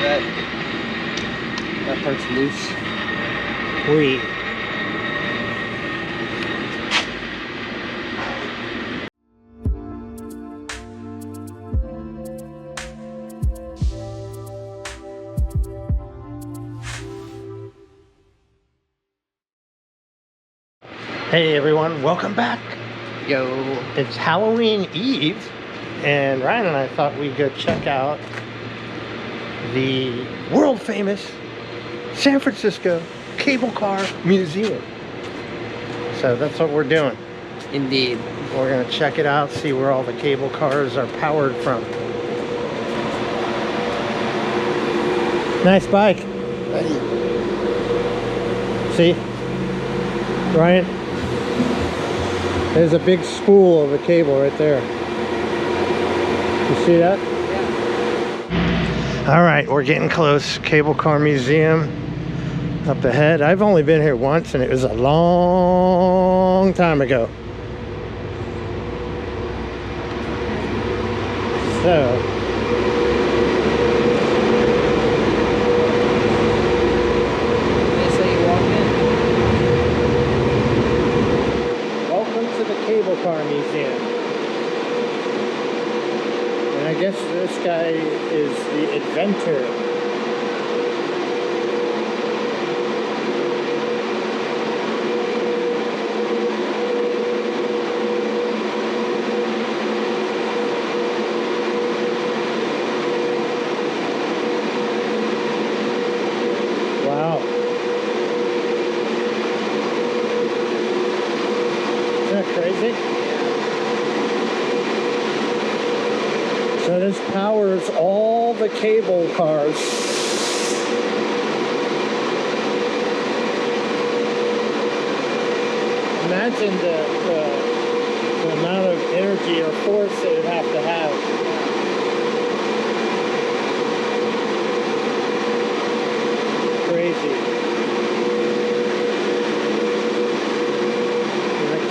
That part's loose. We. Hey everyone, welcome back. Yo. It's Halloween Eve, and Ryan and I thought we'd go check out the world famous San Francisco Cable Car Museum. So that's what we're doing. Indeed. We're gonna check it out, see where all the cable cars are powered from. Nice bike. Thank you. See, Ryan? There's a big spool of a cable right there. You see that? Yeah. All right, we're getting close. Cable Car Museum up ahead. I've only been here once, and it was a long time ago. So, Cable Car Museum. And I guess this guy is the inventor. Wow. Isn't that crazy? So this powers all the cable cars. Imagine the amount of energy or force it would have to have. Crazy.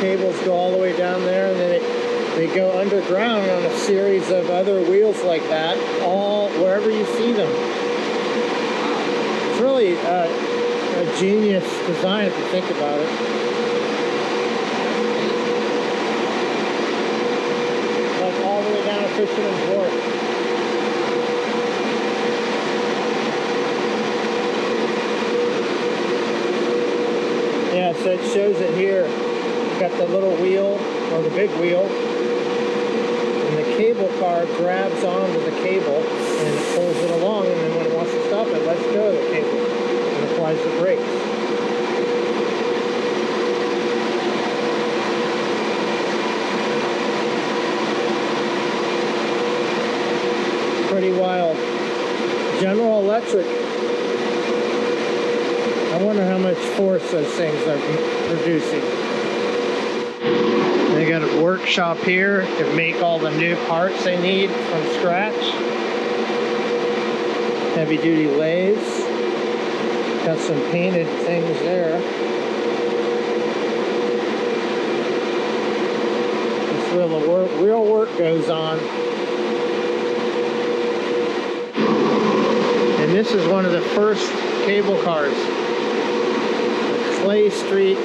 Cables go all the way down there, and then they go underground on a series of other wheels like that, all wherever you see them. It's really a genius design if you think about it. Like all the way down to Fisherman's Wharf. Yeah, so it shows it here. Got the little wheel, or the big wheel, and the cable car grabs onto the cable and it pulls it along, and then when it wants to stop it, lets go of the cable and applies the brakes. Pretty wild. General Electric. I wonder how much force those things are producing. They got a workshop here to make all the new parts they need from scratch. Heavy duty lathes. Got some painted things there. That's where the real work goes on. And this is one of the first cable cars. The Clay Street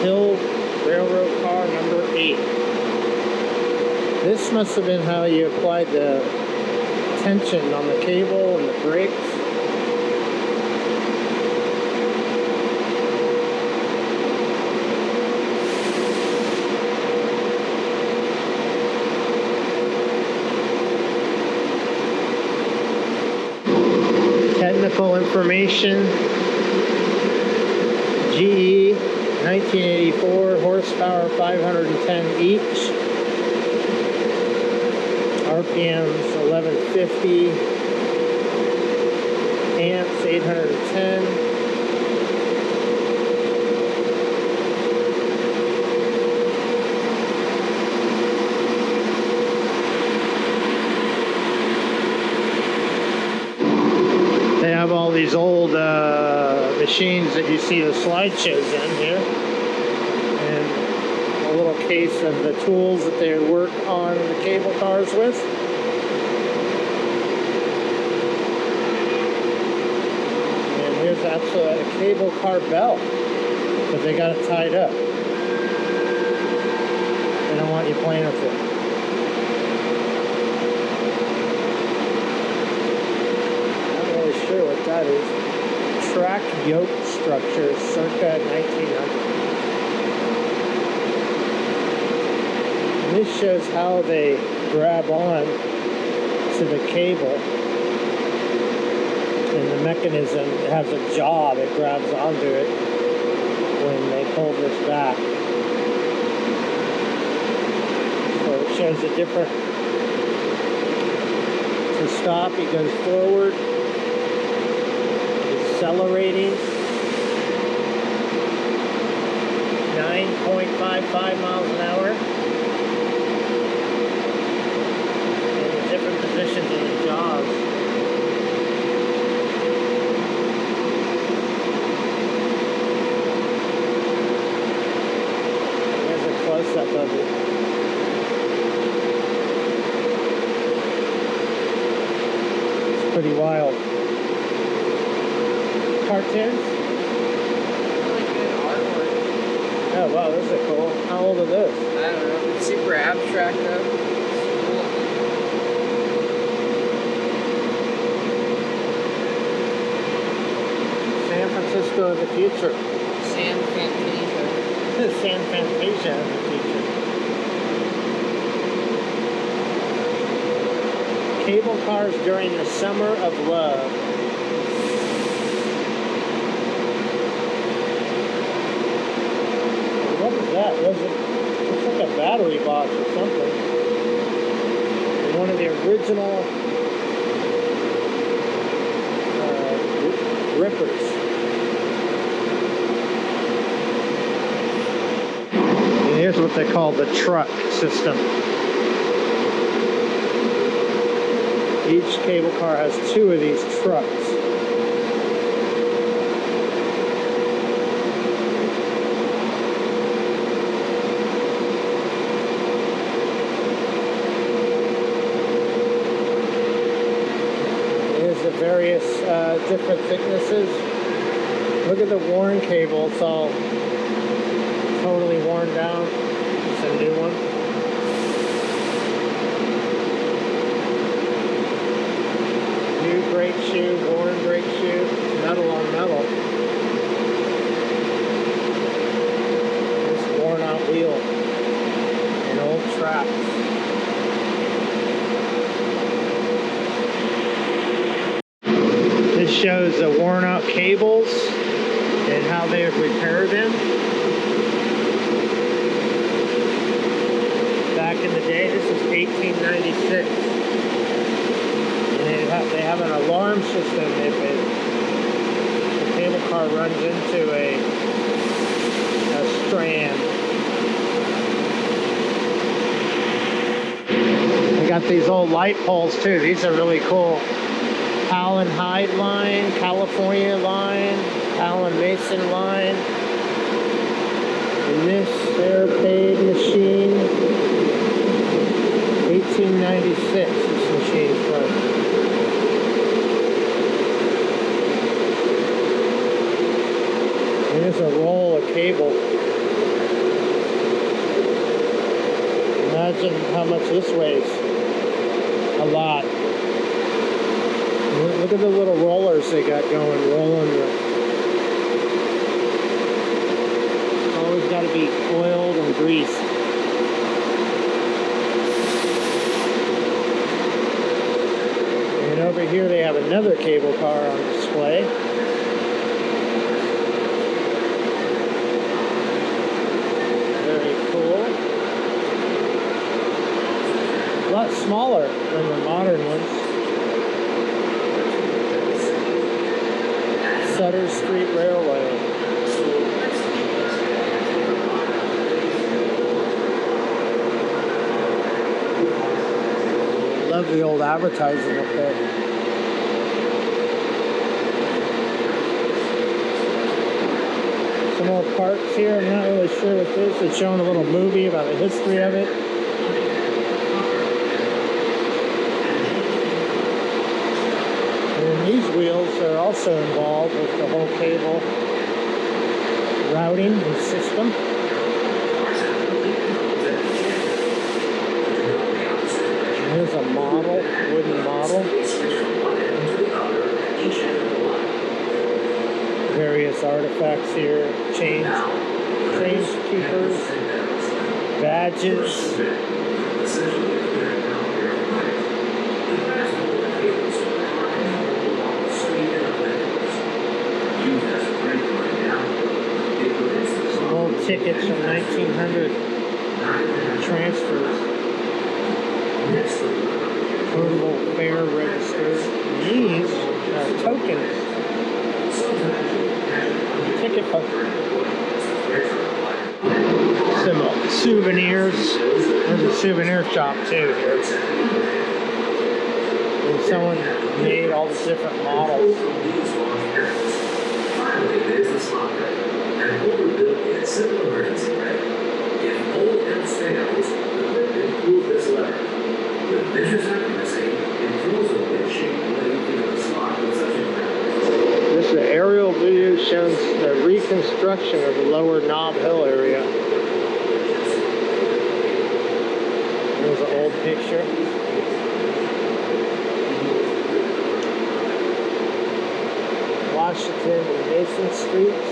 Hill Railroad car number 8. This must have been how you applied the tension on the cable and the brakes. Technical information. GE 1984, horsepower 510 each, RPMs 1150, amps 810. They have all these old machines that you see the slideshows in here. Little case of the tools that they work on the cable cars with. That's a cable car bell, but they got it tied up. They don't want you playing with it. Not really sure what that is. Track yoke structure, circa 1900. And this shows how they grab on to the cable. And the mechanism has a jaw that grabs onto it when they pull this back. So it shows a different, to stop, it goes forward, accelerating, 9.55 miles an hour, and the different positions in the jaws. Close-up of it. It's pretty wild. Cartoons? Really good artwork. Oh wow, this is cool. How old are those? I don't know. It's super abstract though. San Francisco of the future. San Fantasia. San Fantasia of the future. Cable cars during the summer of love. What is that? Was it? Looks like a battery box or something. One of the original rippers. Here's what they call the truck system. Each cable car has 2 of these trucks. Here's the various different thicknesses. Look at the worn cable. It's all totally worn down. It's a new one. New brake shoe, worn brake shoe, metal on metal. This worn out wheel and old tracks. This shows the worn out cables and how they have repaired them. Back in the day, this was 1896. And they have an alarm system if the cable car runs into a strand. They got these old light poles too. These are really cool. Allen Hyde line, California line, Allen Mason line. And this Fairpaid machine, 1896, this machine's from. And there's a roll of cable. Imagine how much this weighs. A lot. Look at the little rollers they got going, rolling the. It's always got to be oiled and greased. And over here they have another cable car on display. Very cool. A lot smaller than the modern ones. Sutter Street Railway. Love the old advertising up there. Some more parts here. I'm not really sure what this is. It's showing a little movie about the history of it. And these wheels are also involved with the whole cable routing and system. Here's a model, wooden model. Various artifacts here, chains, keepers, badges. Some old tickets from 1900 transfers. Portable fare register. These are tokens. Ticket poker. Some souvenirs. There's a souvenir shop too. And someone made all the different models. Finally, there's the slot red. An overbuilt yet simple emergency red. If all else fails, the equipment pulls this lever. With vicious accuracy, it throws a wedge-shaped blade into the slot with such incredible. This is an aerial view showing the reconstruction of the lower Knob Hill area. There's an old picture. Washington and Mason Streets.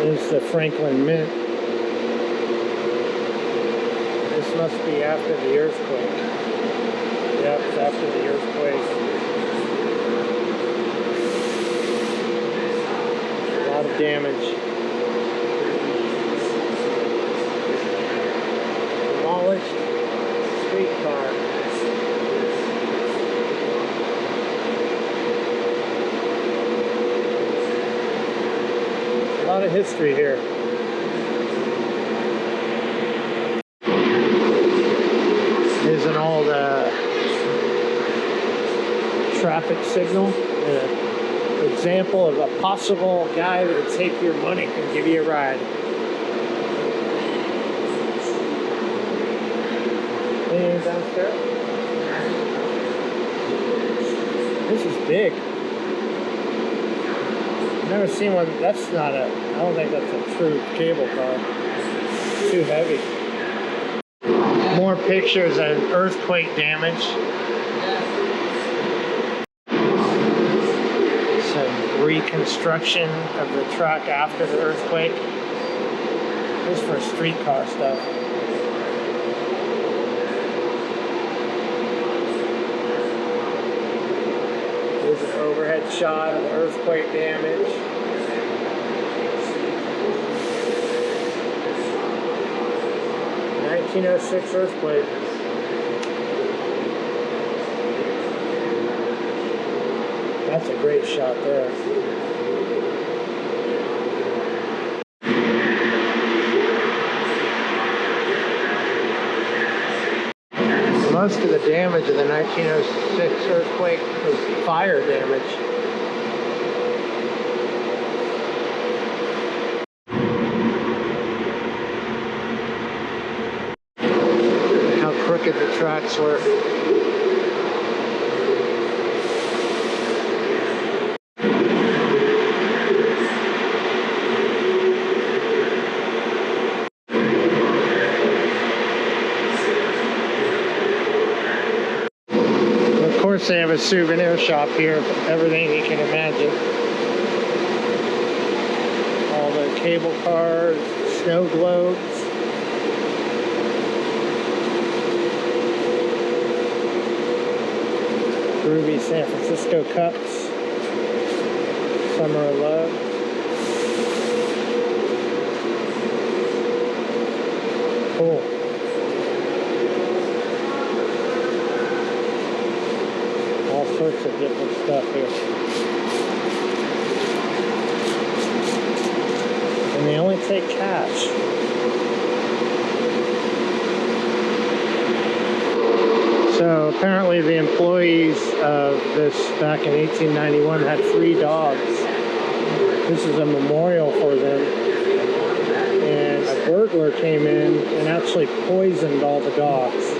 There's the Franklin Mint. This must be after the earthquake. Yep, it's after the earthquake. A lot of damage. Demolished streetcar. A lot of history here. Here's an old traffic signal. An example of a possible guy that would take your money and give you a ride. Anything downstairs? This is big. Never seen one. That's not a. I don't think that's a true cable car. It's too heavy. More pictures of earthquake damage. Some reconstruction of the track after the earthquake. This is for streetcar stuff. Here's an overhead shot of the earthquake damage. '06 earthquake. That's a great shot there. Most of the damage of the 1906 earthquake was fire damage. How crooked the tracks were. Of course, they have a souvenir shop here of everything you can imagine. All the cable cars, snow globes. Groovy San Francisco cups. Summer of Love. Cool. All sorts of different stuff here. And they only take cash. So apparently the employees of this back in 1891 had 3 dogs. This is a memorial for them. And a burglar came in and actually poisoned all the dogs.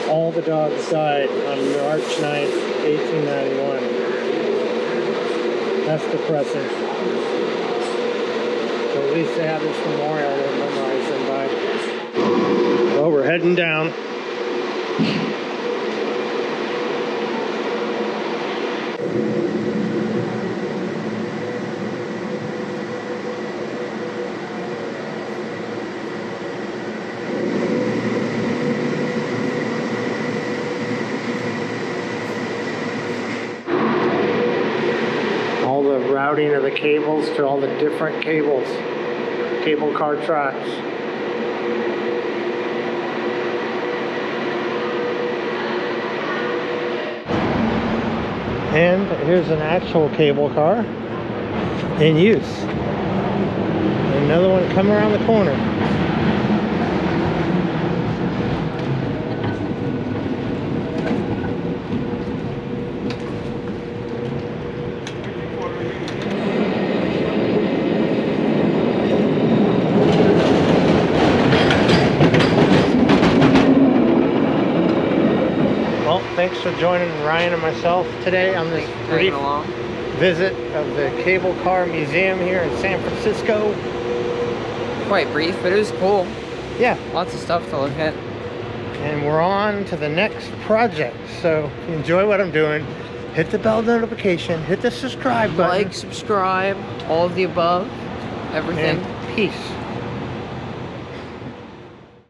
all the dogs died on March 9th, 1891. That's depressing. So at least they have this memorial to memorize them by. Well, we're heading down. All the routing of the cables to all the different cable car tracks. And here's an actual cable car in use. Another one coming around the corner. Well, thanks for joining Ryan and myself today on this brief visit of the Cable Car Museum here in San Francisco. Quite brief, but it was cool. Yeah, Lots of stuff to look at. and we're on to the next project. So if you enjoy what I'm doing, hit the bell notification, hit the subscribe button. Like, subscribe, all of the above, everything. And peace.